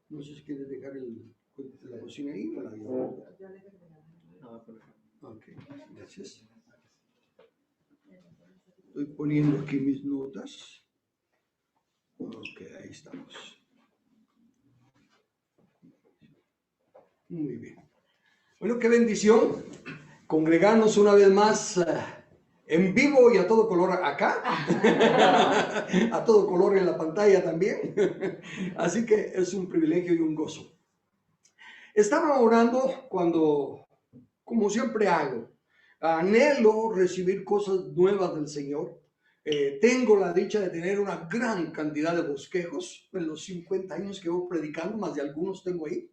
No sé si quieres dejar la cocina ahí o la llevo. Ok, gracias. Estoy poniendo aquí mis notas. Ok, ahí estamos. Muy bien. Bueno, qué bendición congregarnos una vez más en vivo y a todo color acá. A todo color en la pantalla también. Así que es un privilegio y un gozo. Estaba orando cuando, como siempre hago, anhelo recibir cosas nuevas del Señor. Tengo la dicha de tener una gran cantidad de bosquejos en los 50 años que voy predicando, más de algunos tengo ahí.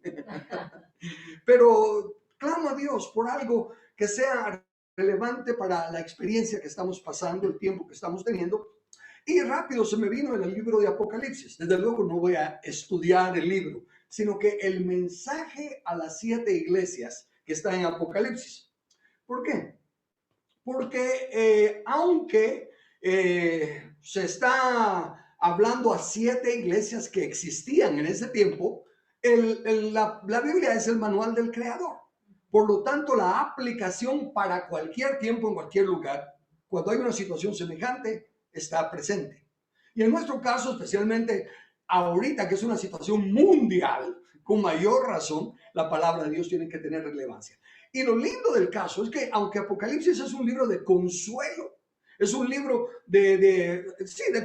Pero clamo a Dios por algo que sea relevante para la experiencia que estamos pasando, el tiempo que estamos teniendo. Y rápido se me vino en el libro de Apocalipsis. Desde luego no voy a estudiar el libro, sino que el mensaje a las 7 iglesias que está en Apocalipsis. ¿Por qué? Porque aunque se está hablando a 7 iglesias que existían en ese tiempo, la Biblia es el manual del Creador. Por lo tanto, la aplicación para cualquier tiempo, en cualquier lugar, cuando hay una situación semejante, está presente. Y en nuestro caso, especialmente ahorita, que es una situación mundial, con mayor razón, la palabra de Dios tiene que tener relevancia. Y lo lindo del caso es que aunque Apocalipsis es un libro de consuelo, es un libro de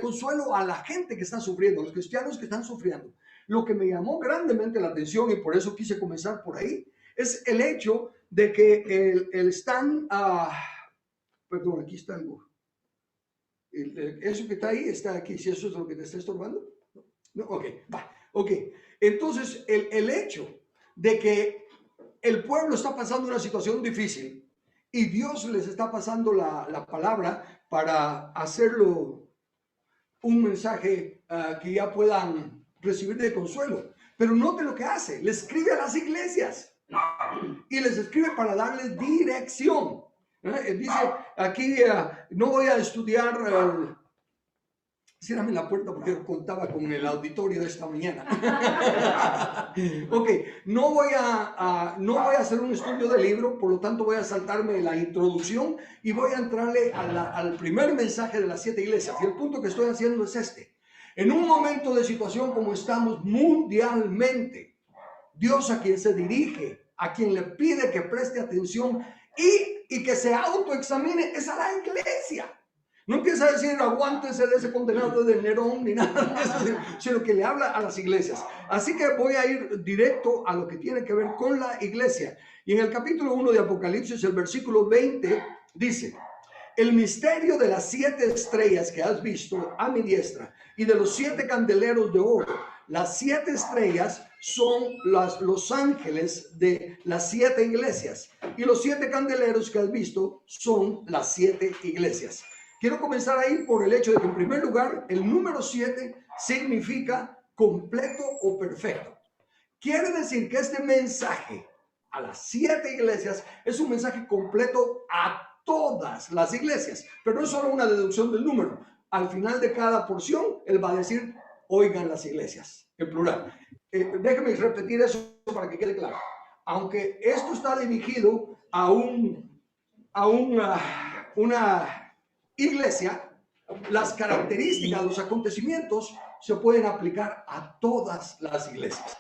consuelo a la gente que está sufriendo, a los cristianos que están sufriendo. Lo que me llamó grandemente la atención, y por eso quise comenzar por ahí, es el hecho de que están, perdón, aquí está algo. Eso que está ahí, está aquí, si eso es lo que te está estorbando. No, ok, va, ok. Entonces, el hecho de que el pueblo está pasando una situación difícil y Dios les está pasando la palabra para hacerlo un mensaje que ya puedan recibir de consuelo. Pero note lo que hace, le escribe a las iglesias y les escribe para darles dirección. Dice aquí, no voy a estudiar... Ciérrame la puerta porque contaba con el auditorio de esta mañana. Ok, no voy a hacer un estudio del libro, por lo tanto voy a saltarme la introducción y voy a entrarle al primer mensaje de las 7 iglesias. Y el punto que estoy haciendo es este. En un momento de situación como estamos mundialmente, Dios a quien se dirige, a quien le pide que preste atención y que se autoexamine, es a la iglesia. No empieza a decir aguántese de ese condenado de Nerón ni nada de eso, sino que le habla a las iglesias. Así que voy a ir directo a lo que tiene que ver con la iglesia. Y en el capítulo 1 de Apocalipsis, el versículo 20 dice: el misterio de las 7 estrellas que has visto a mi diestra y de los 7 candeleros de oro. Las 7 estrellas son los ángeles de las 7 iglesias y los 7 candeleros que has visto son las 7 iglesias. Quiero comenzar ahí por el hecho de que, en primer lugar, el número 7 significa completo o perfecto. Quiere decir que este mensaje a las 7 iglesias es un mensaje completo a todas las iglesias, pero no es solo una deducción del número. Al final de cada porción, él va a decir, oigan las iglesias, en plural. Déjeme repetir eso para que quede claro. Aunque esto está dirigido a una iglesia, las características, los acontecimientos se pueden aplicar a todas las iglesias.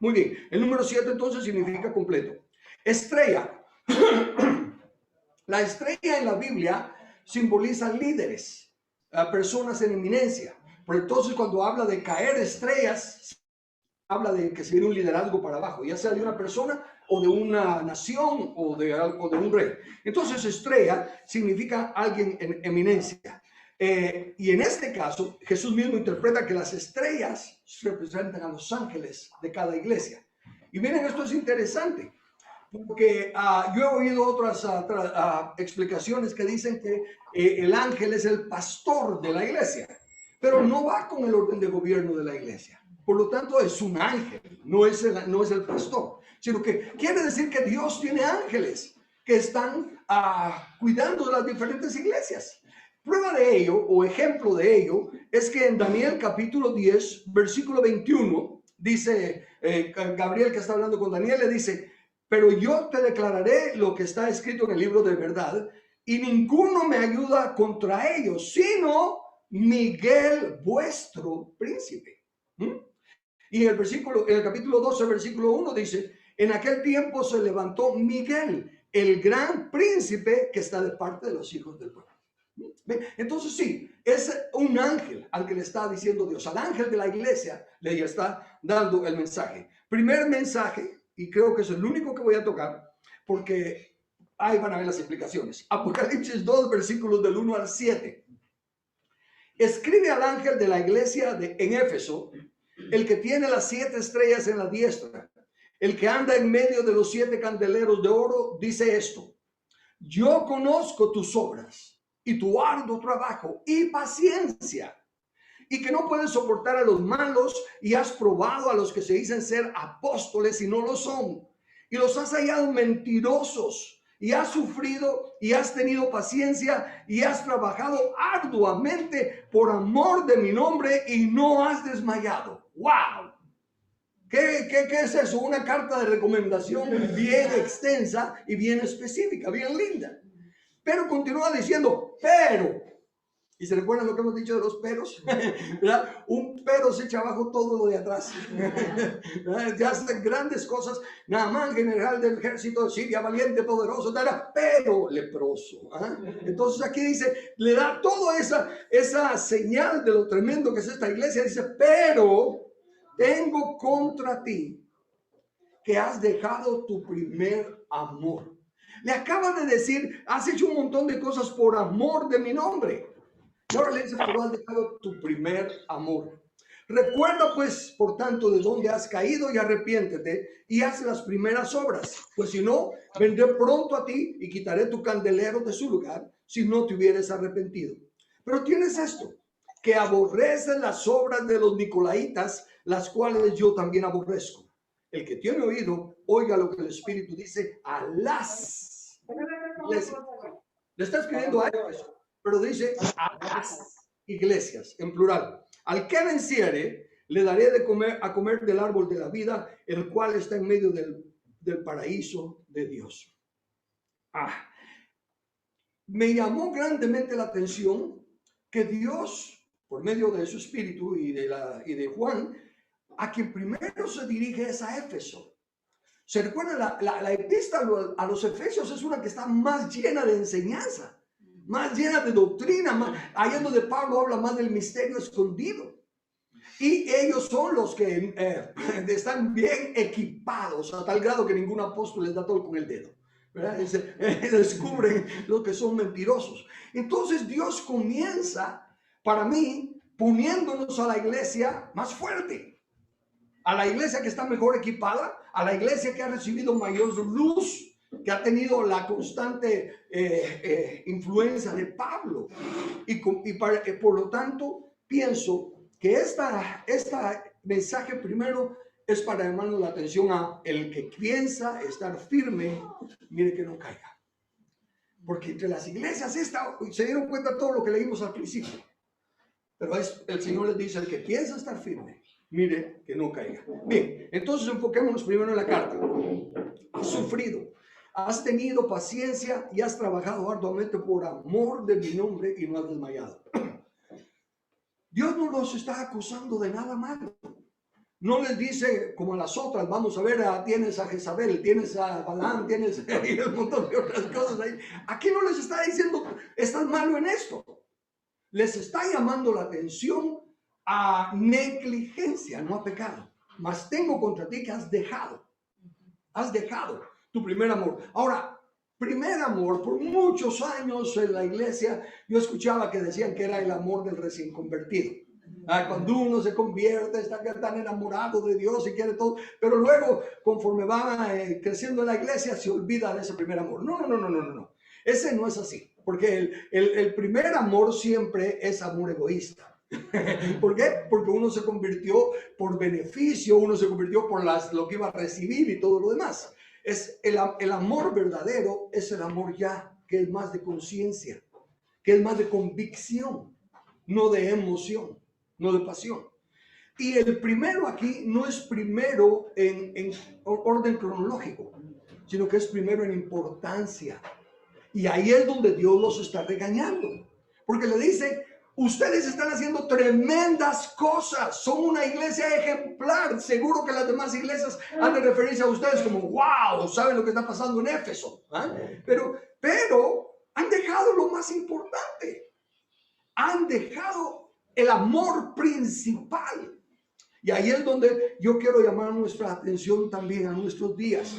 Muy bien, el número 7 entonces significa completo. Estrella. La estrella en la Biblia simboliza líderes, personas en eminencia. Pero entonces cuando habla de caer estrellas, habla de que se viene un liderazgo para abajo, ya sea de una persona o de una nación o de un rey. Entonces estrella significa alguien en eminencia. Y en este caso, Jesús mismo interpreta que las estrellas representan a los ángeles de cada iglesia. Y miren, esto es interesante, porque yo he oído otras explicaciones que dicen que el ángel es el pastor de la iglesia, pero no va con el orden de gobierno de la iglesia. Por lo tanto, es un ángel, no es el pastor, sino que quiere decir que Dios tiene ángeles que están cuidando de las diferentes iglesias. Prueba de ello o ejemplo de ello es que en Daniel capítulo 10, versículo 21, dice Gabriel, que está hablando con Daniel, le dice: pero yo te declararé lo que está escrito en el libro de verdad, y ninguno me ayuda contra ellos, sino Miguel, vuestro príncipe. ¿Mm? Y en el capítulo 12, versículo 1 dice: en aquel tiempo se levantó Miguel, el gran príncipe que está de parte de los hijos del pueblo. Entonces sí, es un ángel al que le está diciendo Dios, al ángel de la iglesia le está dando el mensaje. Primer mensaje, y creo que es el único que voy a tocar, porque ahí van a ver las implicaciones. Apocalipsis 2, versículos del 1 al 7. Escribe al ángel de la iglesia en Éfeso, el que tiene las 7 estrellas en la diestra, el que anda en medio de los 7 candeleros de oro, dice esto: yo conozco tus obras y tu arduo trabajo y paciencia, y que no puedes soportar a los malos, y has probado a los que se dicen ser apóstoles y no lo son, y los has hallado mentirosos, y has sufrido y has tenido paciencia y has trabajado arduamente por amor de mi nombre y no has desmayado. ¡Wow! ¿Qué es eso? Una carta de recomendación bien extensa y bien específica, bien linda. Pero continúa diciendo, pero, y se recuerdan lo que hemos dicho de los peros, ¿verdad? Un pero se echa abajo todo lo de atrás. Ya hacen grandes cosas. Naamán, general del ejército de Siria, valiente, poderoso, pero leproso. Entonces aquí dice, le da toda esa señal de lo tremendo que es esta iglesia. Dice, pero tengo contra ti que has dejado tu primer amor. Le acaba de decir, has hecho un montón de cosas por amor de mi nombre. Y ahora le dice, pero has dejado tu primer amor. Recuerda pues, por tanto, de dónde has caído y arrepiéntete y haz las primeras obras. Pues si no, vendré pronto a ti y quitaré tu candelero de su lugar si no te hubieras arrepentido. Pero tienes esto, que aborrecen las obras de los nicolaitas, las cuales yo también aborrezco. El que tiene oído, oiga lo que el Espíritu dice a las iglesias. Le está escribiendo a eso, pero dice a las iglesias, en plural. Al que venciere, le daré de comer del árbol de la vida, el cual está en medio del paraíso de Dios. Me llamó grandemente la atención que Dios, por medio de su Espíritu y de Juan, a quien primero se dirige es a Éfeso. ¿Se recuerda? La epístola a los Efesios es una que está más llena de enseñanza, más llena de doctrina, ahí es donde Pablo habla más del misterio escondido. Y ellos son los que están bien equipados a tal grado que ningún apóstol les da todo con el dedo, ¿verdad? Descubren lo que son mentirosos. Entonces Dios comienza, para mí, poniéndonos a la iglesia más fuerte, a la iglesia que está mejor equipada, a la iglesia que ha recibido mayor luz, que ha tenido la constante influencia de Pablo. Y por lo tanto, pienso que esta mensaje primero es para llamarnos la atención a el que piensa estar firme, mire que no caiga. Porque entre las iglesias se dieron cuenta de todo lo que leímos al principio. Pero el Señor les dice, el que piensa estar firme, mire que no caiga. Bien, entonces enfoquémonos primero en la carta. Has sufrido, has tenido paciencia y has trabajado arduamente por amor de mi nombre y no has desmayado. Dios no los está acusando de nada malo. No les dice como a las otras, vamos a ver, tienes a Jezabel, tienes a Balaam, tienes un montón de otras cosas ahí. Aquí no les está diciendo, estás malo en esto. Les está llamando la atención a negligencia, no a pecado. Mas tengo contra ti que has dejado tu primer amor. Ahora, primer amor, por muchos años en la iglesia, yo escuchaba que decían que era el amor del recién convertido. Cuando uno se convierte, está tan enamorado de Dios y quiere todo, pero luego, conforme va creciendo en la iglesia, se olvida de ese primer amor. No. Ese no es así, porque el primer amor siempre es amor egoísta. ¿Por qué? Porque uno se convirtió por beneficio, uno se convirtió por lo que iba a recibir y todo lo demás. Es el amor verdadero, es el amor ya que es más de conciencia, que es más de convicción, no de emoción, no de pasión. Y el primero aquí no es primero en orden cronológico, sino que es primero en importancia. Y ahí es donde Dios los está regañando, porque le dice, ustedes están haciendo tremendas cosas, son una iglesia ejemplar. Seguro que las demás iglesias han de referirse a ustedes como, wow, saben lo que está pasando en Éfeso, ¿eh? Pero han dejado lo más importante, han dejado el amor principal. Y ahí es donde yo quiero llamar nuestra atención también a nuestros días.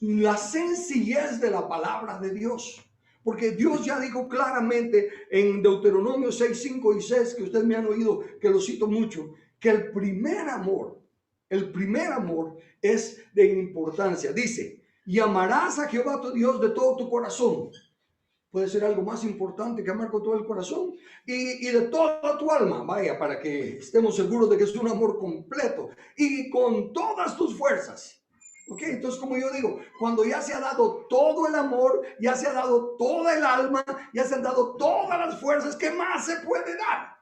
La sencillez de la palabra de Dios. Porque Dios ya dijo claramente en Deuteronomio 6, 5 y 6, que ustedes me han oído, que lo cito mucho, que el primer amor es de importancia. Dice, y amarás a Jehová tu Dios de todo tu corazón. Puede ser algo más importante que amar con todo el corazón y de toda tu alma, vaya, para que estemos seguros de que es un amor completo y con todas tus fuerzas. Ok, entonces como yo digo, cuando ya se ha dado todo el amor, ya se ha dado toda el alma, ya se han dado todas las fuerzas, ¿qué más se puede dar?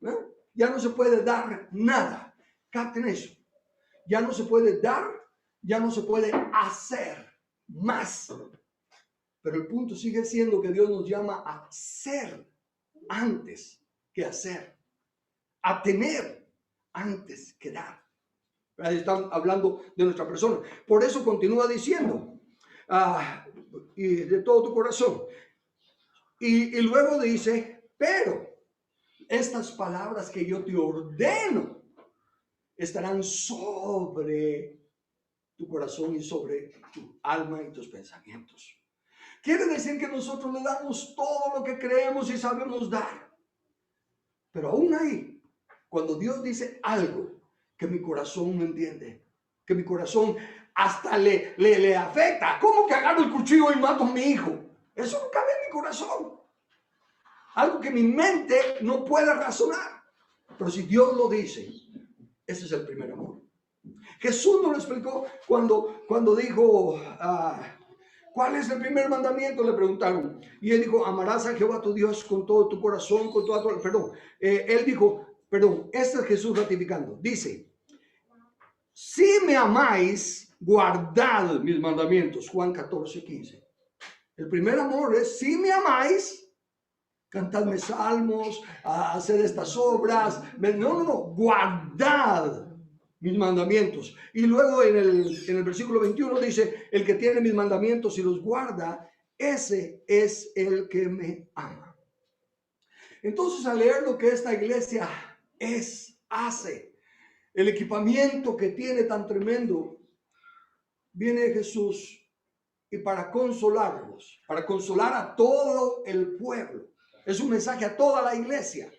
¿No? Ya no se puede dar nada. Capten eso. Ya no se puede dar, ya no se puede hacer más. Pero el punto sigue siendo que Dios nos llama a ser antes que hacer, a tener antes que dar. Están hablando de nuestra persona. Por eso continúa diciendo, y de todo tu corazón. Y luego dice, pero estas palabras que yo te ordeno estarán sobre tu corazón y sobre tu alma y tus pensamientos. Quiere decir que nosotros le damos todo lo que creemos y sabemos dar. Pero aún ahí, cuando Dios dice algo que mi corazón no entiende, que mi corazón hasta le afecta. ¿Cómo que agarro el cuchillo y mato a mi hijo? Eso no cabe en mi corazón. Algo que mi mente no puede razonar. Pero si Dios lo dice, ese es el primer amor. Jesús nos lo explicó cuando dijo... ¿cuál es el primer mandamiento? Le preguntaron. Y él dijo, amarás a Jehová tu Dios con todo tu corazón, con toda tu... Perdón, él dijo, este es Jesús ratificando. Dice, si me amáis, guardad mis mandamientos. Juan 14, 15. El primer amor es, si me amáis, cantadme salmos, haced estas obras. No, guardad mis mandamientos. Y luego en el versículo 21 dice, el que tiene mis mandamientos y los guarda, ese es el que me ama. Entonces, al leer lo que esta iglesia hace, el equipamiento que tiene tan tremendo, viene Jesús y para consolarlos, para consolar a todo el pueblo. Es un mensaje a toda la iglesia.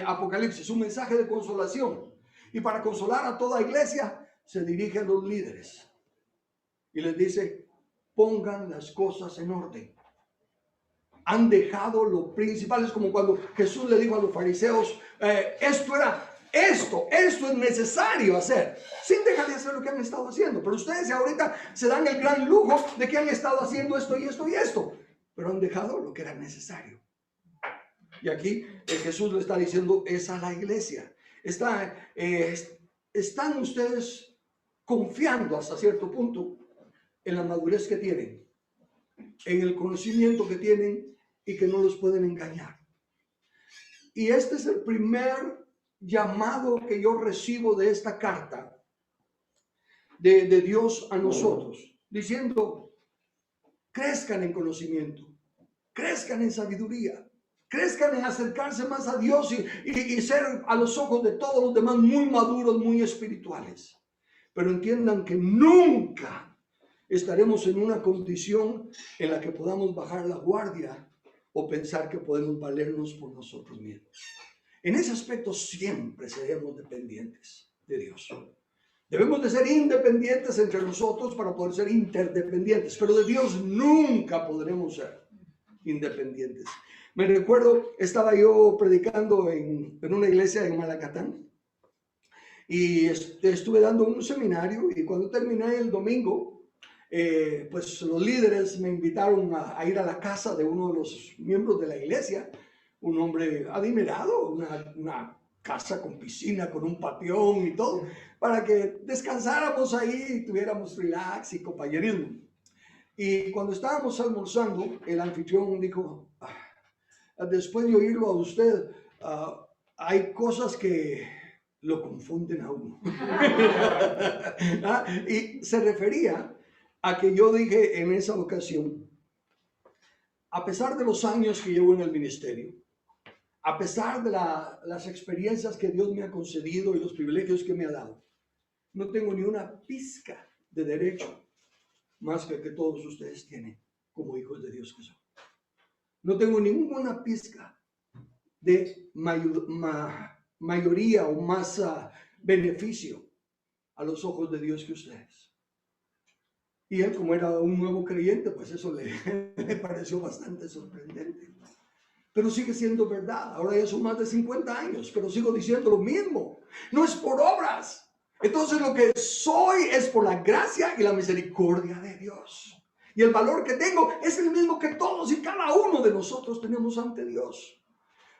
Apocalipsis, un mensaje de consolación. Y para consolar a toda iglesia, se dirige a los líderes y les dice, pongan las cosas en orden. Han dejado lo principal. Es como cuando Jesús le dijo a los fariseos, esto es necesario hacer, sin dejar de hacer lo que han estado haciendo. Pero ustedes ahorita se dan el gran lujo de que han estado haciendo esto y esto y esto, pero han dejado lo que era necesario. Y aquí Jesús le está diciendo, es a la iglesia. Están ustedes confiando hasta cierto punto en la madurez que tienen, en el conocimiento que tienen y que no los pueden engañar. Y este es el primer llamado que yo recibo de esta carta de Dios a nosotros, diciendo, crezcan en conocimiento, crezcan en sabiduría, crezcan en acercarse más a Dios y ser a los ojos de todos los demás muy maduros, muy espirituales. Pero entiendan que nunca estaremos en una condición en la que podamos bajar la guardia o pensar que podemos valernos por nosotros mismos. En ese aspecto siempre seremos dependientes de Dios. Debemos de ser independientes entre nosotros para poder ser interdependientes, pero de Dios nunca podremos ser independientes. Me recuerdo, estaba yo predicando en una iglesia en Malacatán y estuve dando un seminario y cuando terminé el domingo, pues los líderes me invitaron a ir a la casa de uno de los miembros de la iglesia, un hombre adinerado, una casa con piscina, con un patión y todo, para que descansáramos ahí y tuviéramos relax y compañerismo. Y cuando estábamos almorzando, el anfitrión dijo, después de oírlo a usted, hay cosas que lo confunden a uno. Y se refería a que yo dije en esa ocasión, a pesar de los años que llevo en el ministerio, a pesar de las experiencias que Dios me ha concedido y los privilegios que me ha dado, no tengo ni una pizca de derecho más que todos ustedes tienen como hijos de Dios que son. No tengo ninguna pizca de mayoría o más beneficio a los ojos de Dios que ustedes. Y él, como era un nuevo creyente, pues eso le pareció bastante sorprendente. Pero sigue siendo verdad. Ahora ya son más de 50 años, pero sigo diciendo lo mismo. No es por obras. Entonces lo que soy es por la gracia y la misericordia de Dios. Y el valor que tengo es el mismo que todos y cada uno de nosotros tenemos ante Dios.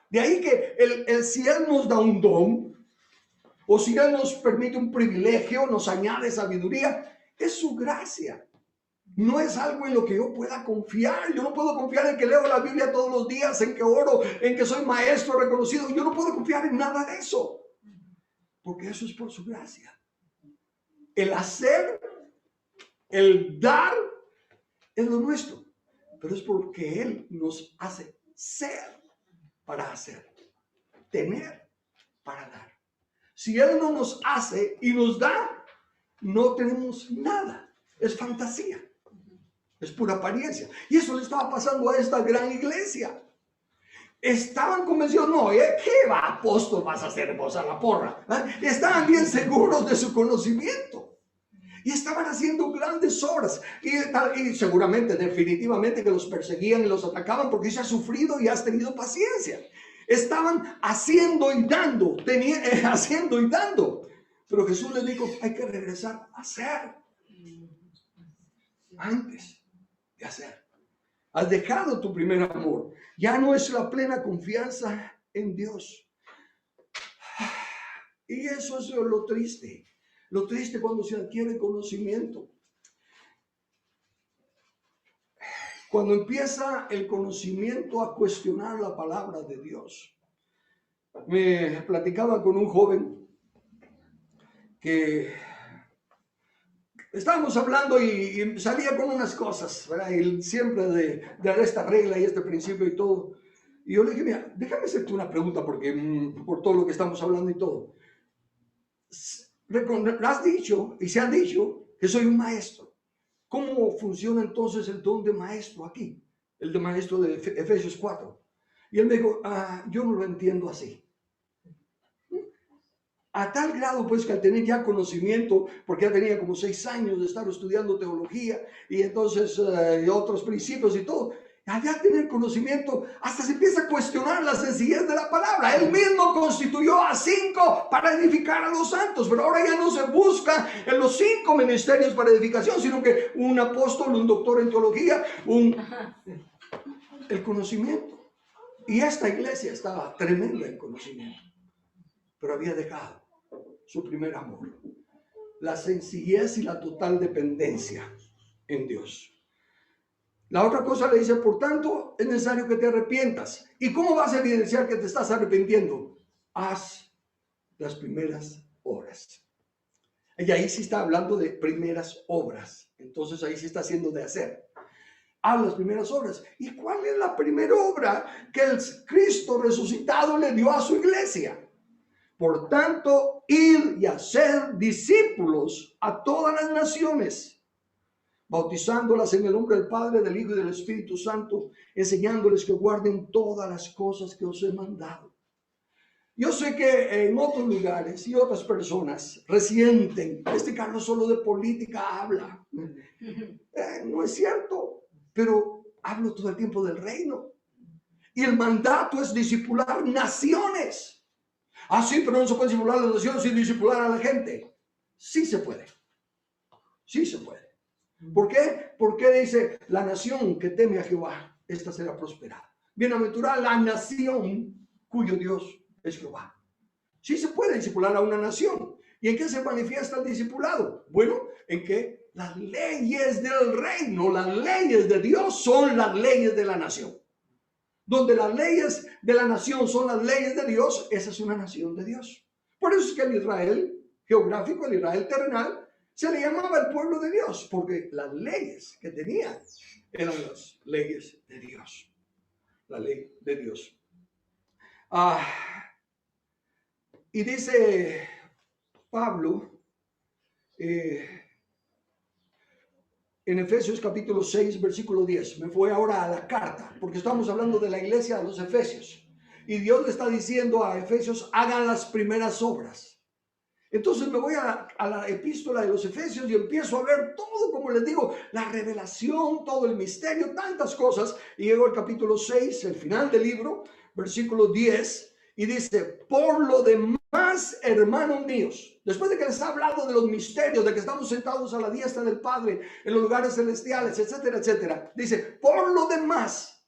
De ahí que si Él nos da un don, o si Él nos permite un privilegio, nos añade sabiduría, es su gracia. No es algo en lo que yo pueda confiar. Yo no puedo confiar en que leo la Biblia todos los días, en que oro, en que soy maestro reconocido. Yo no puedo confiar en nada de eso, porque eso es por su gracia. El hacer, el dar, es lo nuestro, pero es porque Él nos hace ser para hacer, tener para dar. Si Él no nos hace y nos da, no tenemos nada. Es fantasía. Es pura apariencia. Y eso le estaba pasando a esta gran iglesia. Estaban convencidos, no, ¿qué apóstol vas a hacer vos a la porra? Estaban bien seguros de su conocimiento. Y estaban haciendo grandes obras. Y seguramente, definitivamente, que los perseguían y los atacaban porque se ha sufrido y has tenido paciencia. Estaban haciendo y dando, haciendo y dando. Pero Jesús les dijo, hay que regresar a hacer. Antes de hacer. Has dejado tu primer amor. Ya no es la plena confianza en Dios. Y eso es lo triste. Lo triste cuando se adquiere conocimiento. Cuando empieza el conocimiento a cuestionar la palabra de Dios. Me platicaba con un joven que estábamos hablando y salía con unas cosas, ¿verdad? Y siempre de esta regla y este principio y todo. Y yo le dije, mira, déjame hacerte una pregunta porque por todo lo que estamos hablando y todo. Has dicho y se ha dicho que soy un maestro. ¿Cómo funciona entonces el don de maestro aquí? El de maestro de Efesios 4. Y él me dijo, yo no lo entiendo así. A tal grado, pues, que al tener ya conocimiento, porque ya tenía como 6 años de estar estudiando teología y entonces otros principios y todo, al ya tener conocimiento, hasta se empieza a cuestionar la sencillez de la palabra. Él mismo constituyó a 5 para edificar a los santos, pero ahora ya no se busca en los 5 ministerios para edificación, sino que un apóstol, un doctor en teología, el conocimiento. Y esta iglesia estaba tremenda en conocimiento, pero había dejado su primer amor, la sencillez y la total dependencia en Dios. La otra cosa le dice, por tanto, es necesario que te arrepientas. ¿Y cómo vas a evidenciar que te estás arrepintiendo? Haz las primeras obras. Y ahí sí está hablando de primeras obras. Entonces ahí sí está haciendo de hacer. Haz las primeras obras. ¿Y cuál es la primera obra que el Cristo resucitado le dio a su iglesia? Por tanto, id y hacer discípulos a todas las naciones, bautizándolas en el nombre del Padre, del Hijo y del Espíritu Santo, enseñándoles que guarden todas las cosas que os he mandado. Yo sé que en otros lugares y otras personas resienten, Carlos solo de política habla. No es cierto, pero hablo todo el tiempo del reino. Y el mandato es discipular naciones. Sí, pero no se puede discipular a las naciones sin discipular a la gente. Sí se puede. Sí se puede. ¿Por qué? Porque dice, la nación que teme a Jehová, esta será prosperada. Bienaventurada la nación cuyo Dios es Jehová. Sí se puede discipular a una nación. ¿Y en qué se manifiesta el discipulado? Bueno, en que las leyes del reino, las leyes de Dios son las leyes de la nación. Donde las leyes de la nación son las leyes de Dios, esa es una nación de Dios. Por eso es que el Israel geográfico, el Israel terrenal, se le llamaba el pueblo de Dios, porque las leyes que tenían eran las leyes de Dios. La ley de Dios. Y dice Pablo en Efesios capítulo 6, versículo 10. Me fui ahora a la carta, porque estamos hablando de la iglesia de los Efesios. Y Dios le está diciendo a Efesios, hagan las primeras obras. Entonces me voy a la epístola de los Efesios y empiezo a ver todo, como les digo, la revelación, todo el misterio, tantas cosas. Y llego al capítulo 6, el final del libro, versículo 10, y dice, por lo demás, hermanos míos, después de que les ha hablado de los misterios, de que estamos sentados a la diestra del Padre en los lugares celestiales, etcétera, etcétera, dice, por lo demás,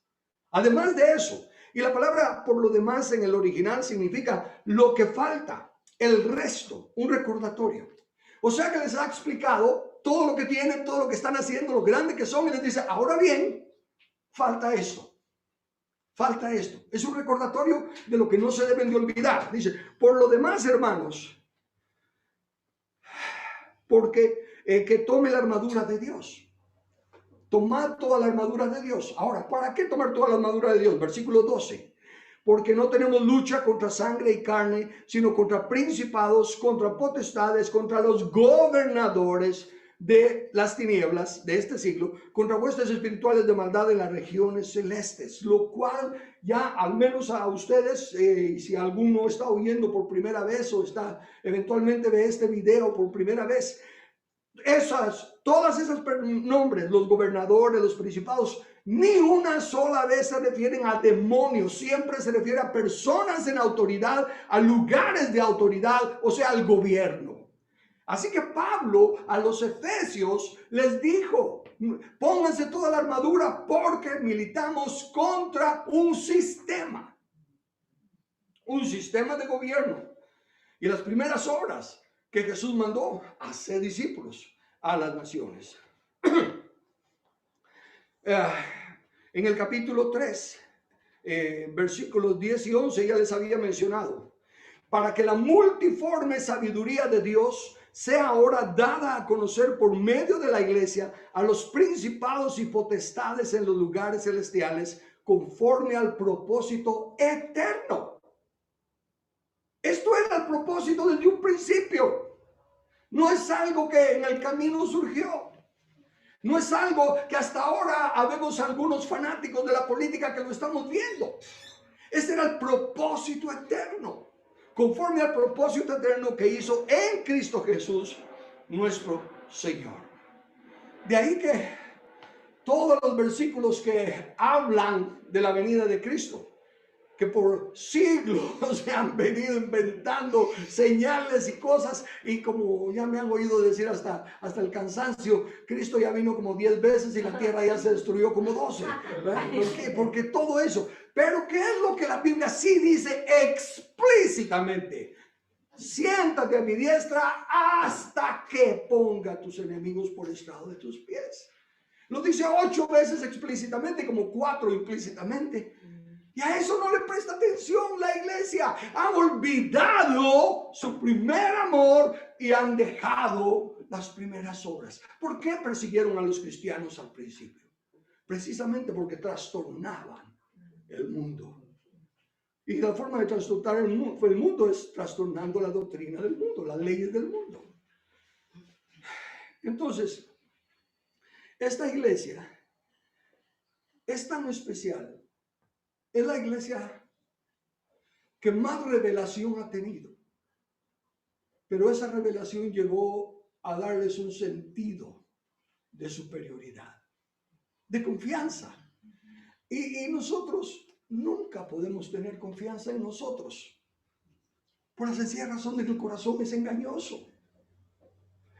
además de eso, y la palabra por lo demás en el original significa lo que falta, el resto, un recordatorio. O sea que les ha explicado todo lo que tienen, todo lo que están haciendo, lo grande que son, y les dice, ahora bien, falta esto. Falta esto. Es un recordatorio de lo que no se deben de olvidar. Dice, por lo demás, hermanos, porque que tome la armadura de Dios. Tomad toda la armadura de Dios. Ahora, ¿para qué tomar toda la armadura de Dios? Versículo 12. Porque no tenemos lucha contra sangre y carne, sino contra principados, contra potestades, contra los gobernadores de las tinieblas de este siglo, contra huestes espirituales de maldad en las regiones celestes, lo cual ya al menos a ustedes, si alguno está oyendo por primera vez o está eventualmente ve este video por primera vez, todas esas nombres, los gobernadores, los principados, ni una sola vez se refieren a demonios, siempre se refiere a personas en autoridad, a lugares de autoridad, o sea, al gobierno. Así que Pablo a los efesios les dijo, pónganse toda la armadura porque militamos contra un sistema de gobierno. Y las primeras obras que Jesús mandó, hacer discípulos a las naciones. En el capítulo 3, versículos 10 y 11, ya les había mencionado, para que la multiforme sabiduría de Dios sea ahora dada a conocer por medio de la iglesia a los principados y potestades en los lugares celestiales, conforme al propósito eterno. Esto era el propósito desde un principio. No es algo que en el camino surgió. No es algo que hasta ahora habemos algunos fanáticos de la política que lo estamos viendo. Este era el propósito eterno, conforme al propósito eterno que hizo en Cristo Jesús, nuestro Señor. De ahí que todos los versículos que hablan de la venida de Cristo, que por siglos se han venido inventando señales y cosas, y como ya me han oído decir hasta el cansancio, Cristo ya vino como 10 veces y la tierra ya se destruyó como 12. ¿Verdad? ¿Por qué? Porque todo eso. Pero ¿qué es lo que la Biblia sí dice explícitamente? Siéntate a mi diestra hasta que ponga a tus enemigos por estrado de tus pies. Lo dice 8 veces explícitamente, como 4 implícitamente. Y a eso no le presta atención la iglesia. Han olvidado su primer amor y han dejado las primeras obras. ¿Por qué persiguieron a los cristianos al principio? Precisamente porque trastornaban el mundo. Y la forma de trastornar el mundo es trastornando la doctrina del mundo, las leyes del mundo. Entonces, esta iglesia es tan especial. Es la iglesia que más revelación ha tenido. Pero esa revelación llegó a darles un sentido de superioridad, de confianza. Y nosotros nunca podemos tener confianza en nosotros, por la sencilla razón de que el corazón es engañoso.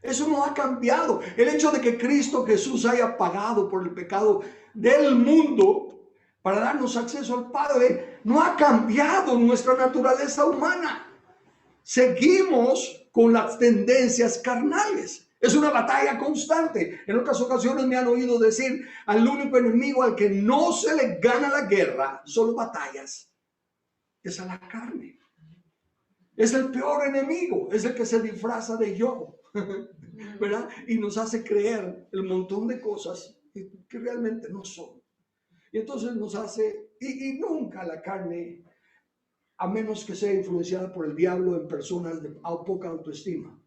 Eso no ha cambiado. El hecho de que Cristo Jesús haya pagado por el pecado del mundo para darnos acceso al Padre no ha cambiado nuestra naturaleza humana. Seguimos con las tendencias carnales. Es una batalla constante. En otras ocasiones me han oído decir al único enemigo al que no se le gana la guerra, solo batallas, es a la carne. Es el peor enemigo, es el que se disfraza de yo, ¿verdad? Y nos hace creer el montón de cosas que realmente no son. Y entonces nos hace, y nunca la carne, a menos que sea influenciada por el diablo en personas de poca autoestima.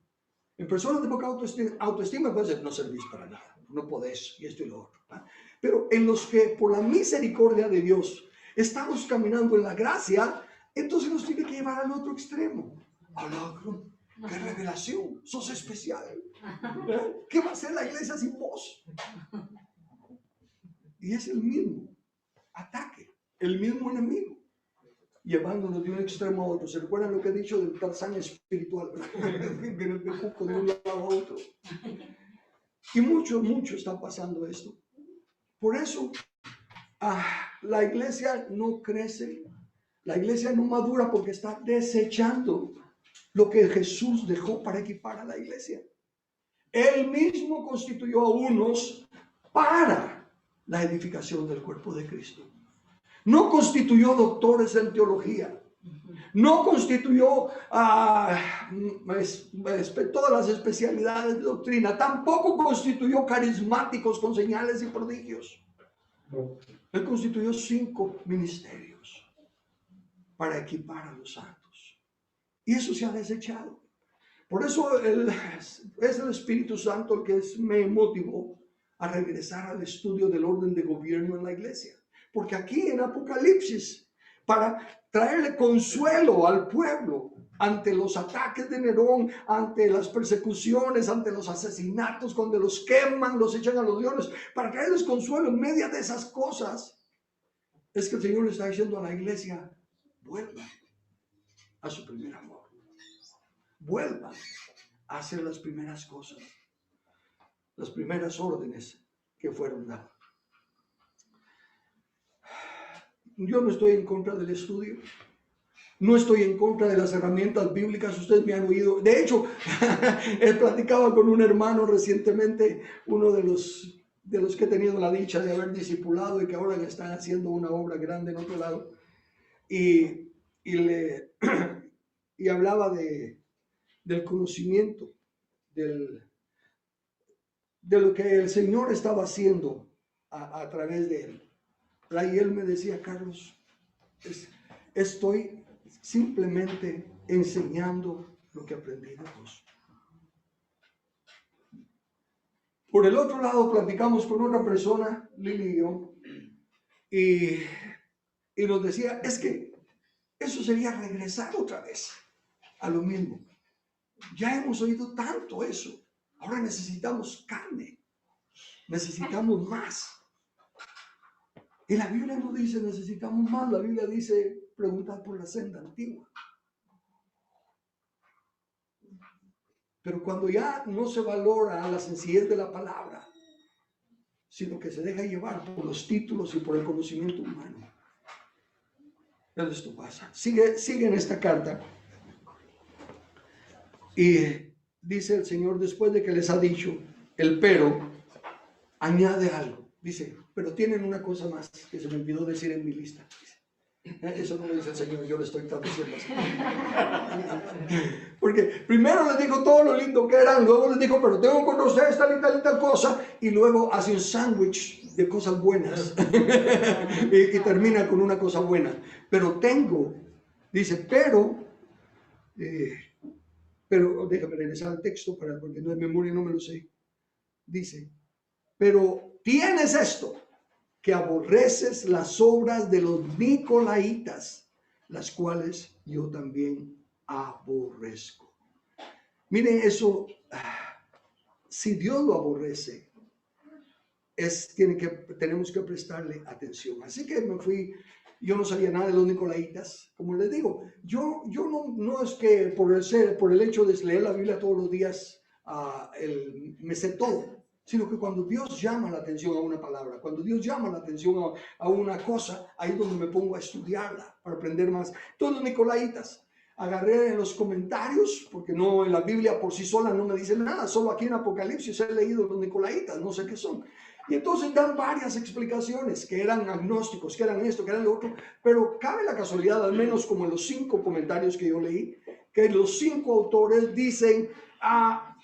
En personas de poca autoestima, pues no servís para nada, no podés, y esto y lo otro, ¿verdad? Pero en los que por la misericordia de Dios estamos caminando en la gracia, entonces nos tiene que llevar al otro extremo. ¡Qué revelación! ¡Sos especial! ¿Eh? ¿Qué va a hacer la iglesia sin vos? Y es el mismo ataque, el mismo enemigo, llevándonos de un extremo a otro. ¿Se recuerdan lo que he dicho del Tarzán espiritual? Viene el bejuco de un lado a otro. Y mucho está pasando esto. Por eso la iglesia no crece, la iglesia no madura porque está desechando lo que Jesús dejó para equipar a la iglesia. Él mismo constituyó a unos para la edificación del cuerpo de Cristo. No constituyó doctores en teología. No constituyó todas las especialidades de doctrina. Tampoco constituyó carismáticos con señales y prodigios. Él constituyó 5 ministerios para equipar a los santos. Y eso se ha desechado. Por eso es el Espíritu Santo el que me motivó a regresar al estudio del orden de gobierno en la iglesia. Porque aquí en Apocalipsis, para traerle consuelo al pueblo ante los ataques de Nerón, ante las persecuciones, ante los asesinatos, cuando los queman, los echan a los leones, para traerles consuelo en medio de esas cosas, es que el Señor le está diciendo a la iglesia: vuelvan a su primer amor, vuelvan a hacer las primeras cosas, las primeras órdenes que fueron dadas. Yo no estoy en contra del estudio, no estoy en contra de las herramientas bíblicas. Ustedes me han oído. De hecho, he platicado con un hermano recientemente, uno de los que he tenido la dicha de haber discipulado y que ahora están haciendo una obra grande en otro lado. Y hablaba del conocimiento, de lo que el Señor estaba haciendo a través de él. Y él me decía: Carlos, estoy simplemente enseñando lo que aprendí de vos. Por el otro lado, platicamos con otra persona, Lili y yo, y nos decía: es que eso sería regresar otra vez a lo mismo. Ya hemos oído tanto eso. Ahora necesitamos carne, necesitamos más. Y la Biblia no dice necesitamos más, la Biblia dice preguntar por la senda antigua. Pero cuando ya no se valora la sencillez de la palabra, sino que se deja llevar por los títulos y por el conocimiento humano, esto pasa. Sigue en esta carta. Y dice el Señor, después de que les ha dicho el pero, añade algo. Dice: pero tienen una cosa más que se me olvidó decir en mi lista. Eso no lo dice el Señor, yo le estoy traduciendo así. Porque primero les dijo todo lo lindo que eran, luego les dijo: pero tengo con ustedes tal y tal cosa, y luego hace un sándwich de cosas buenas y termina con una cosa buena. Pero dice, pero déjame regresar al texto porque no es memoria, no me lo sé. Dice: pero tienes esto, que aborreces las obras de los nicolaitas, las cuales yo también aborrezco. Miren eso, si Dios lo aborrece, tenemos que prestarle atención. Así que me fui. Yo no sabía nada de los nicolaitas. Como les digo, yo no es que por el hecho de leer la Biblia todos los días me sé todo, sino que cuando Dios llama la atención a una palabra, cuando Dios llama la atención a una cosa, ahí es donde me pongo a estudiarla para aprender más. Todos los nicolaitas, agarré en los comentarios, porque no, en la Biblia por sí sola no me dice nada, solo aquí en Apocalipsis he leído los nicolaitas, no sé qué son. Y entonces dan varias explicaciones, que eran agnósticos, que eran esto, que eran lo otro, pero cabe la casualidad, al menos como en los 5 comentarios que yo leí, que los 5 autores dicen,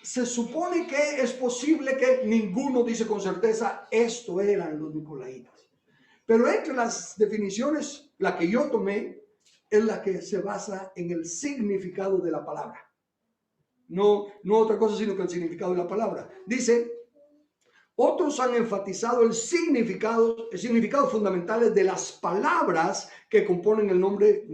se supone que es posible que ninguno dice con certeza, esto eran los nicolaitas. Pero entre las definiciones, la que yo tomé es la que se basa en el significado de la palabra. No otra cosa, sino que el significado de la palabra. Dice, otros han enfatizado el significado fundamentales de las palabras que componen el nombre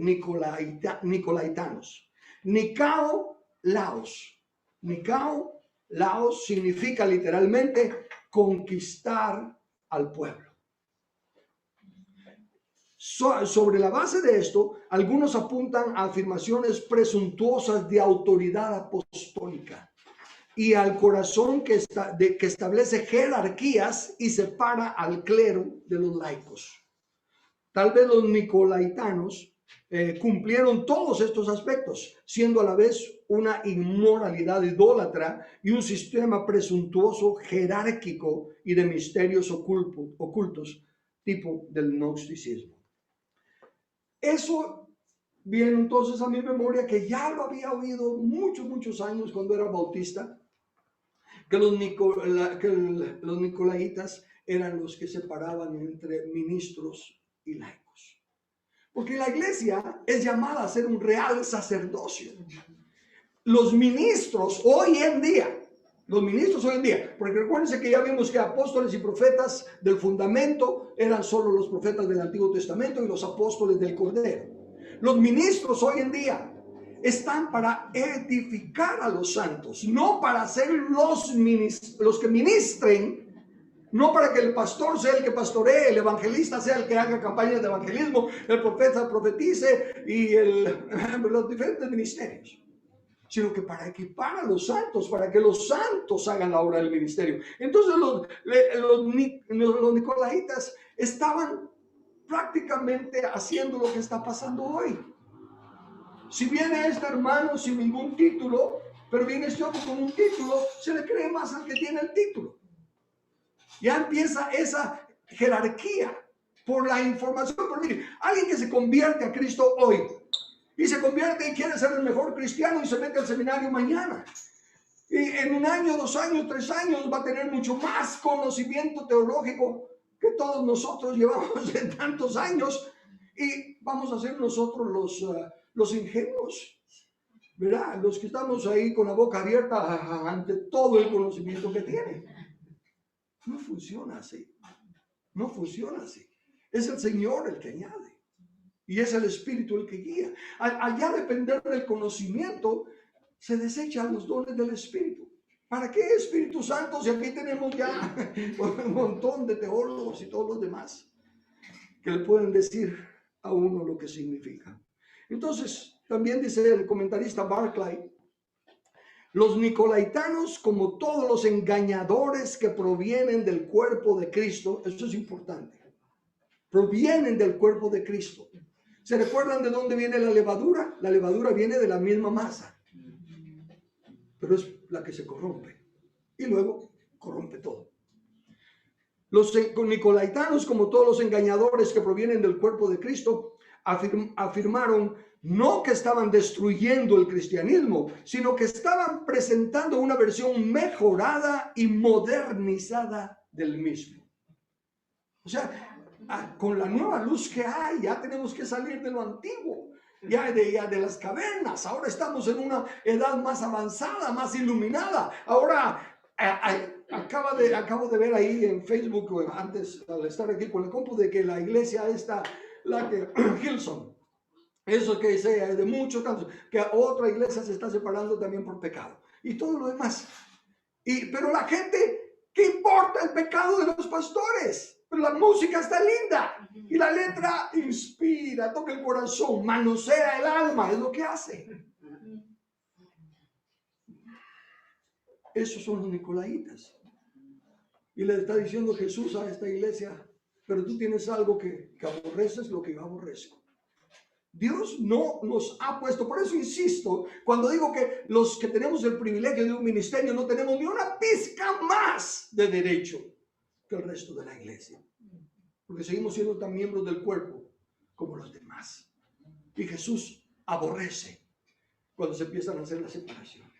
nicolaitanos. Nicao Laos. Nicao Laos significa literalmente conquistar al pueblo. Sobre la base de esto, algunos apuntan a afirmaciones presuntuosas de autoridad apostólica y al corazón que establece jerarquías y separa al clero de los laicos. Tal vez los nicolaitanos cumplieron todos estos aspectos, siendo a la vez una inmoralidad idólatra y un sistema presuntuoso jerárquico y de misterios ocultos, tipo del gnosticismo. Eso viene entonces a mi memoria, que ya lo había oído muchos años cuando era bautista, que los nicolaitas eran los que separaban entre ministros y laicos. Porque la iglesia es llamada a ser un real sacerdocio. Los ministros hoy en día, porque recuérdense que ya vimos que apóstoles y profetas del fundamento eran solo los profetas del Antiguo Testamento y los apóstoles del Cordero. Los ministros hoy en día están para edificar a los santos, no para ser los que ministren, no para que el pastor sea el que pastoree, el evangelista sea el que haga campañas de evangelismo, el profeta profetice y los diferentes ministerios, sino que para equipar a los santos, para que los santos hagan la obra del ministerio. Entonces los nicolaitas estaban prácticamente haciendo lo que está pasando hoy. Si viene este hermano sin ningún título, pero viene este otro con un título, se le cree más al que tiene el título. Ya empieza esa jerarquía por la información. Pero mire, alguien que se convierte a Cristo hoy y se convierte y quiere ser el mejor cristiano y se mete al seminario mañana, y en 1 año, 2 años, 3 años va a tener mucho más conocimiento teológico que todos nosotros llevamos en tantos años, y vamos a ser nosotros los ingenuos, ¿verdad? Los que estamos ahí con la boca abierta ante todo el conocimiento que tiene. No funciona así. No funciona así. Es el Señor el que añade. Y es el Espíritu el que guía. Al ya depender del conocimiento, se desechan los dones del Espíritu. ¿Para qué Espíritu Santo si aquí tenemos ya un montón de teólogos y todos los demás que le pueden decir a uno lo que significa? Entonces, también dice el comentarista Barclay, los nicolaitanos, como todos los engañadores que provienen del cuerpo de Cristo, esto es importante, provienen del cuerpo de Cristo. ¿Se recuerdan de dónde viene la levadura? La levadura viene de la misma masa, pero es la que se corrompe y luego corrompe todo. Los nicolaitanos, como todos los engañadores que provienen del cuerpo de Cristo, afirmaron no que estaban destruyendo el cristianismo, sino que estaban presentando una versión mejorada y modernizada del mismo. O sea, con la nueva luz que hay, ya tenemos que salir de lo antiguo, ya de las cavernas. Ahora estamos en una edad más avanzada, más iluminada. Ahora acabo de ver ahí en Facebook, antes al estar aquí con el compu, de que la iglesia esta, la que Hillsong, eso que sea de muchos tantos, que otra iglesia se está separando también por pecado y todo lo demás. Pero la gente, ¿qué importa el pecado de los pastores? Pero la música está linda y la letra inspira, toca el corazón, manosea el alma, es lo que hace. Esos son los nicolaitas. Y le está diciendo Jesús a esta iglesia, pero tú tienes algo que aborreces lo que yo aborrezco. Dios no nos ha puesto, por eso insisto, cuando digo que los que tenemos el privilegio de un ministerio no tenemos ni una pizca más de derecho que el resto de la iglesia. Porque seguimos siendo tan miembros del cuerpo como los demás. Y Jesús aborrece cuando se empiezan a hacer las separaciones.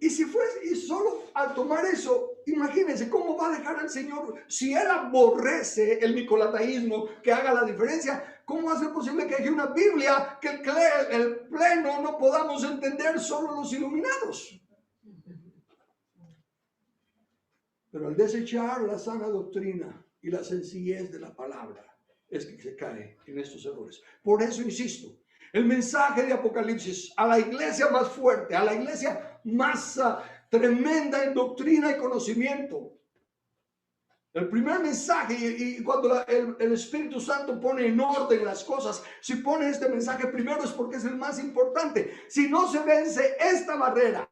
Y si fuese, y solo al tomar eso, imagínense cómo va a dejar al Señor, si Él aborrece el nicolataísmo, que haga la diferencia, ¿cómo va a ser posible que haya una Biblia que el pleno no podamos entender solo los iluminados? Pero al desechar la sana doctrina y la sencillez de la palabra, es que se cae en estos errores. Por eso insisto, el mensaje de Apocalipsis a la iglesia más fuerte, a la iglesia más tremenda en doctrina y conocimiento. El primer mensaje, y cuando el Espíritu Santo pone en orden las cosas, si pone este mensaje primero es porque es el más importante. Si no se vence esta barrera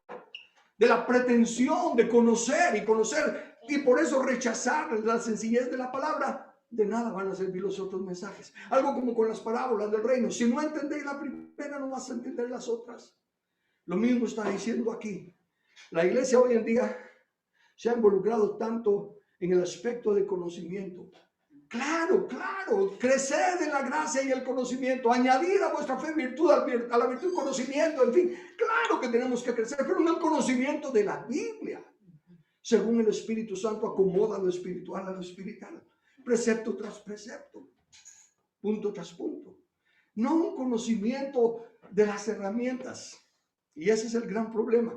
de la pretensión de conocer y por eso rechazar la sencillez de la palabra, de nada van a servir los otros mensajes. Algo como con las parábolas del reino. Si no entendéis la primera, no vas a entender las otras. Lo mismo está diciendo aquí. La iglesia hoy en día se ha involucrado tanto en el aspecto de conocimiento. Claro, crecer en la gracia y el conocimiento, añadir a vuestra fe virtud, a la virtud conocimiento, en fin, claro que tenemos que crecer, pero en el conocimiento de la Biblia, según el Espíritu Santo acomoda lo espiritual a lo espiritual, precepto tras precepto, punto tras punto, no un conocimiento de las herramientas, y ese es el gran problema.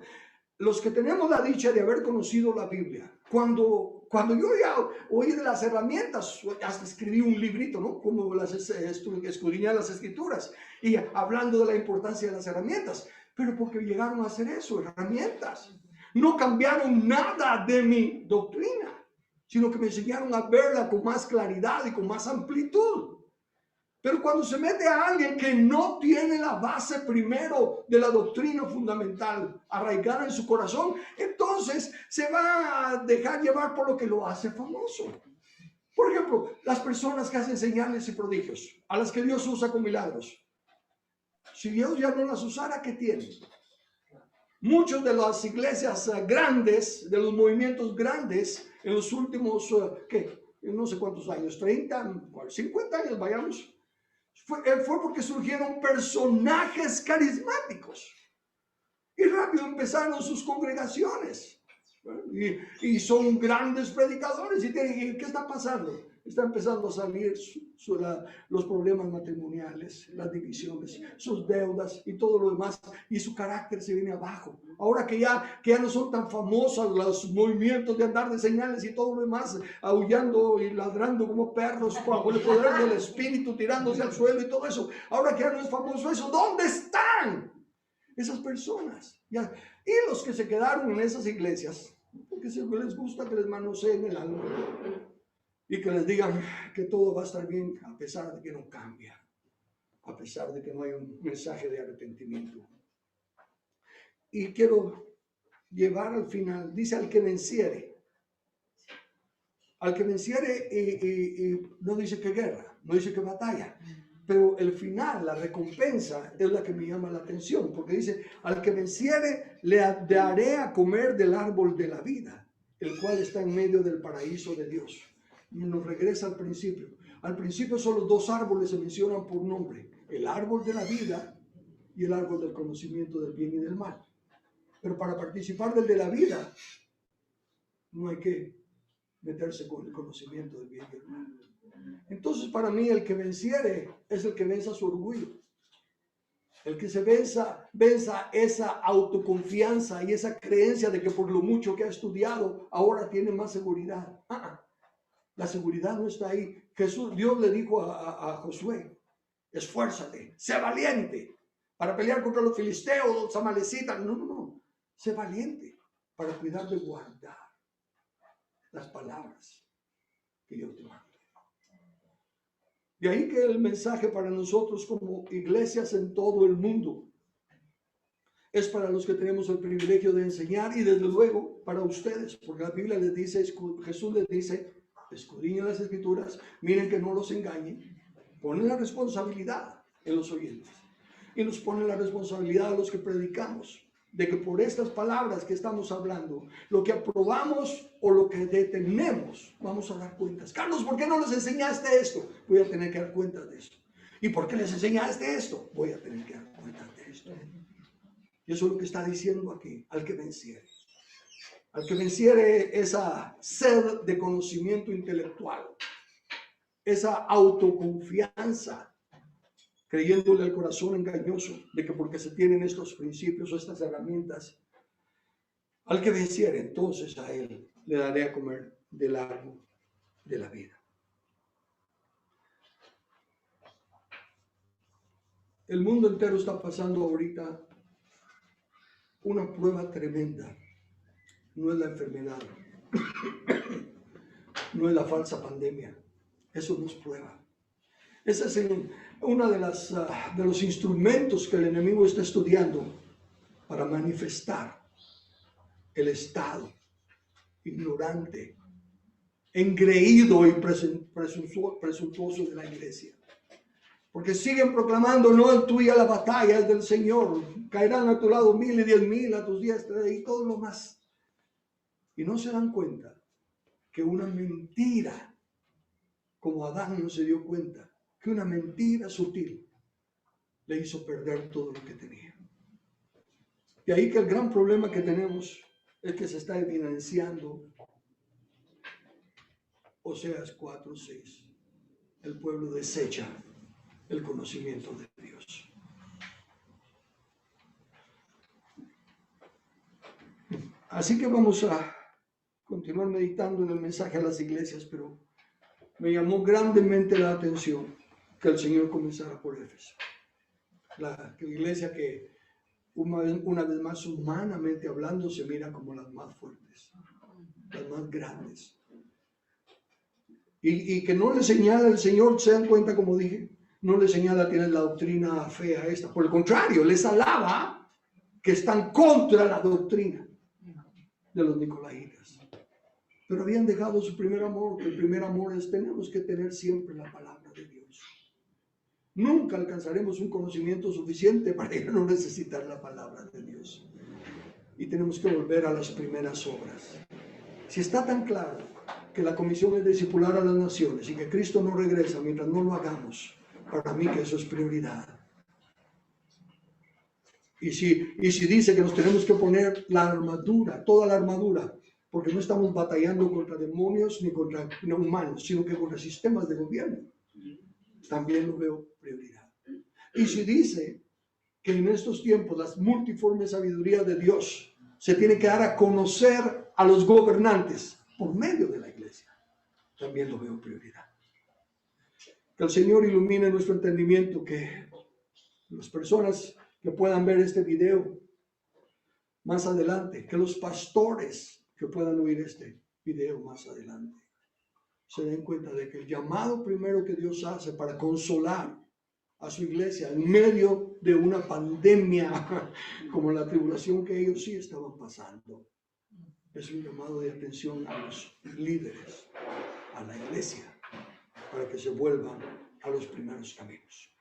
Los que tenemos la dicha de haber conocido la Biblia, cuando yo ya oí de las herramientas, hasta escribí un librito, ¿no? Como escudriñar las escrituras y hablando de la importancia de las herramientas, pero porque llegaron a hacer eso, herramientas. No cambiaron nada de mi doctrina, sino que me enseñaron a verla con más claridad y con más amplitud. Pero cuando se mete a alguien que no tiene la base primero de la doctrina fundamental arraigada en su corazón, entonces se va a dejar llevar por lo que lo hace famoso. Por ejemplo, las personas que hacen señales y prodigios, a las que Dios usa con milagros. Si Dios ya no las usara, ¿qué tienen? Muchos de las iglesias grandes, de los movimientos grandes, en los últimos, no sé cuántos años, 30, 50 años, vayamos, fue porque surgieron personajes carismáticos y rápido empezaron sus congregaciones y son grandes predicadores. ¿Y qué está pasando? Está empezando a salir los problemas matrimoniales, las divisiones, sus deudas y todo lo demás, y su carácter se viene abajo. Ahora que ya no son tan famosos los movimientos de andar de señales y todo lo demás, aullando y ladrando como perros bajo el poder del espíritu, tirándose al suelo y todo eso. Ahora que ya no es famoso eso, ¿dónde están esas personas? Ya. Y los que se quedaron en esas iglesias, porque les gusta que les manoseen el alma y que les digan que todo va a estar bien a pesar de que no cambia, a pesar de que no hay un mensaje de arrepentimiento. Y quiero llevar al final, dice al que venciere. Al que venciere, no dice que guerra, no dice que batalla, pero el final, la recompensa, es la que me llama la atención, porque dice, al que venciere, le daré a comer del árbol de la vida, el cual está en medio del paraíso de Dios. Y nos regresa al principio. Al principio solo dos árboles se mencionan por nombre, el árbol de la vida y el árbol del conocimiento del bien y del mal. Pero para participar del de la vida, no hay que meterse con el conocimiento del bien y del mal. Entonces, para mí, el que venciere es el que venza su orgullo. El que se venza esa autoconfianza y esa creencia de que por lo mucho que ha estudiado, ahora tiene más seguridad. La seguridad no está ahí. Dios le dijo a Josué, esfuérzate, sé valiente para pelear contra los filisteos, los amalecitas. No. Sé valiente para cuidar de guardar las palabras que yo te mando. De ahí que el mensaje para nosotros como iglesias en todo el mundo es para los que tenemos el privilegio de enseñar y desde luego para ustedes, porque la Biblia les dice, Jesús les dice, escudriñen las Escrituras, miren que no los engañen, ponen la responsabilidad en los oyentes y nos ponen la responsabilidad a los que predicamos, de que por estas palabras que estamos hablando, lo que aprobamos o lo que detenemos, vamos a dar cuentas. Carlos, ¿por qué no les enseñaste esto? Voy a tener que dar cuentas de esto. ¿Y por qué les enseñaste esto? Voy a tener que dar cuentas de esto. Y eso es lo que está diciendo aquí, al que venciere. Al que venciere esa sed de conocimiento intelectual, esa autoconfianza, creyéndole al corazón engañoso de que porque se tienen estos principios o estas herramientas, al que venciere, entonces a él le daré a comer del árbol de la vida. El mundo entero está pasando ahorita una prueba tremenda. No es la enfermedad, no es la falsa pandemia, eso no es prueba. Ese es uno de los instrumentos que el enemigo está estudiando para manifestar el estado ignorante, engreído y presuntuoso de la iglesia. Porque siguen proclamando, no es tuya la batalla, es del Señor. Caerán a tu lado 1000 y 10,000 a tus diestra y todo lo más. Y no se dan cuenta que una mentira, como Adán no se dio cuenta, que una mentira sutil le hizo perder todo lo que tenía. Y ahí que el gran problema que tenemos es que se está evidenciando Oseas 4:6. El pueblo desecha el conocimiento de Dios. Así que vamos a continuar meditando en el mensaje a las iglesias, pero me llamó grandemente la atención que el Señor comenzara por Éfeso. La iglesia que una vez más humanamente hablando se mira como las más fuertes, las más grandes. Y que no le señala el Señor, se dan cuenta como dije, no le señala tienes la doctrina fea esta, por el contrario, les alaba que están contra la doctrina de los nicolaitas. Pero habían dejado su primer amor, que el primer amor es tenemos que tener siempre la palabra de Dios. Nunca alcanzaremos un conocimiento suficiente para ya no necesitar la palabra de Dios. Y tenemos que volver a las primeras obras. Si está tan claro que la comisión es discipular a las naciones y que Cristo no regresa mientras no lo hagamos, para mí que eso es prioridad. Y si dice que nos tenemos que poner la armadura, toda la armadura, porque no estamos batallando contra demonios ni contra humanos, sino que contra sistemas de gobierno, también lo veo prioridad. Y si dice que en estos tiempos la multiforme sabiduría de Dios se tiene que dar a conocer a los gobernantes por medio de la iglesia, también lo veo prioridad. Que el Señor ilumine nuestro entendimiento, que las personas que puedan ver este video más adelante, que los pastores que puedan oír este video más adelante, se den cuenta de que el llamado primero que Dios hace para consolar a su iglesia en medio de una pandemia como la tribulación que ellos sí estaban pasando, es un llamado de atención a los líderes, a la iglesia, para que se vuelvan a los primeros caminos.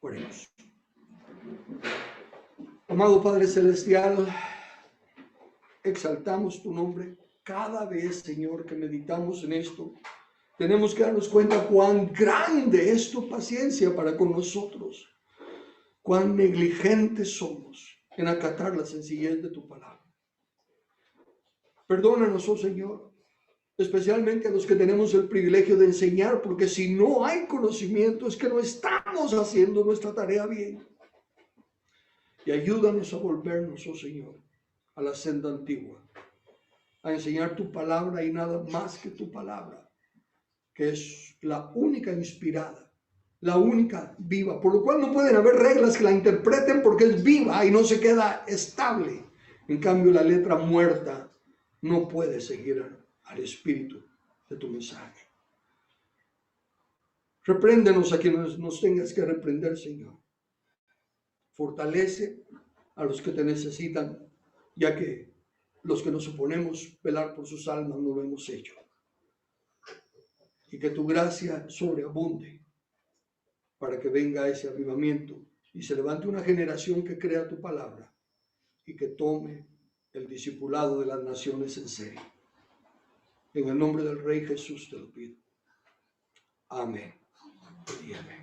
Oremos. Amado Padre Celestial, exaltamos tu nombre. Cada vez, Señor, que meditamos en esto, tenemos que darnos cuenta cuán grande es tu paciencia para con nosotros, cuán negligentes somos en acatar la sencillez de tu palabra. Perdónanos, oh Señor, especialmente a los que tenemos el privilegio de enseñar, porque si no hay conocimiento es que no estamos haciendo nuestra tarea bien. Y ayúdanos a volvernos, oh Señor, a la senda antigua, a enseñar tu palabra y nada más que tu palabra, que es la única inspirada, la única viva, por lo cual no pueden haber reglas que la interpreten porque es viva y no se queda estable. En cambio, la letra muerta no puede seguir al espíritu de tu mensaje. Repréndenos a quienes nos tengas que reprender, Señor. Fortalece a los que te necesitan, ya que los que nos oponemos velar por sus almas no lo hemos hecho. Y que tu gracia sobreabunde para que venga ese avivamiento y se levante una generación que crea tu palabra y que tome el discipulado de las naciones en serio. En el nombre del Rey Jesús te lo pido. Amén y amén.